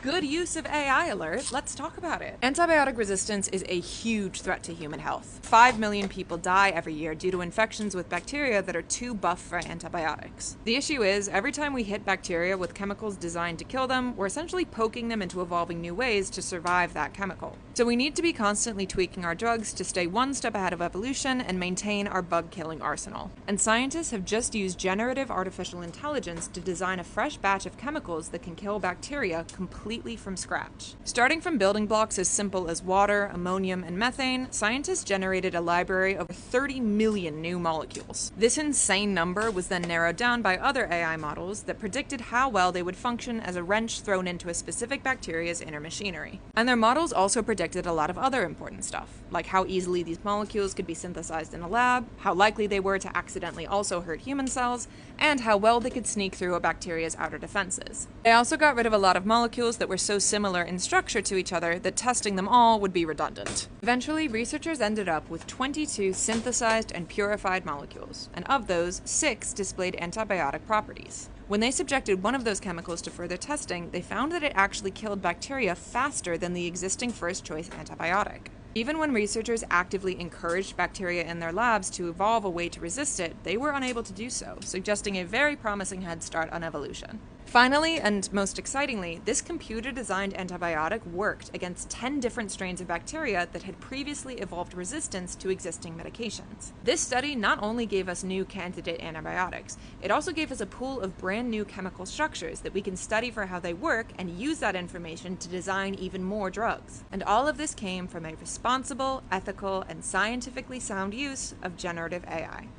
Good use of AI alert. Let's talk about it. Antibiotic resistance is a huge threat to human health. 5 million people die every year due to infections with bacteria that are too buff for antibiotics. The issue is, every time we hit bacteria with chemicals designed to kill them, we're essentially poking them into evolving new ways to survive that chemical. So we need to be constantly tweaking our drugs to stay one step ahead of evolution and maintain our bug-killing arsenal. And scientists have just used generative artificial intelligence to design a fresh batch of chemicals that can kill bacteria completely from scratch. Starting from building blocks as simple as water, ammonium, and methane, scientists generated a library of 30 million new molecules. This insane number was then narrowed down by other AI models that predicted how well they would function as a wrench thrown into a specific bacteria's inner machinery. And their models also predicted a lot of other important stuff, like how easily these molecules could be synthesized in a lab, how likely they were to accidentally also hurt human cells, and how well they could sneak through a bacteria's outer defenses. They also got rid of a lot of molecules that were so similar in structure to each other that testing them all would be redundant. Eventually, researchers ended up with 22 synthesized and purified molecules, and of those, 6 displayed antibiotic properties. When they subjected one of those chemicals to further testing, they found that it actually killed bacteria faster than the existing first-choice antibiotic. Even when researchers actively encouraged bacteria in their labs to evolve a way to resist it, they were unable to do so, suggesting a very promising head start on evolution. Finally, and most excitingly, this computer-designed antibiotic worked against 10 different strains of bacteria that had previously evolved resistance to existing medications. This study not only gave us new candidate antibiotics, it also gave us a pool of brand new chemical structures that we can study for how they work and use that information to design even more drugs. And all of this came from a responsible, ethical, and scientifically sound use of generative AI.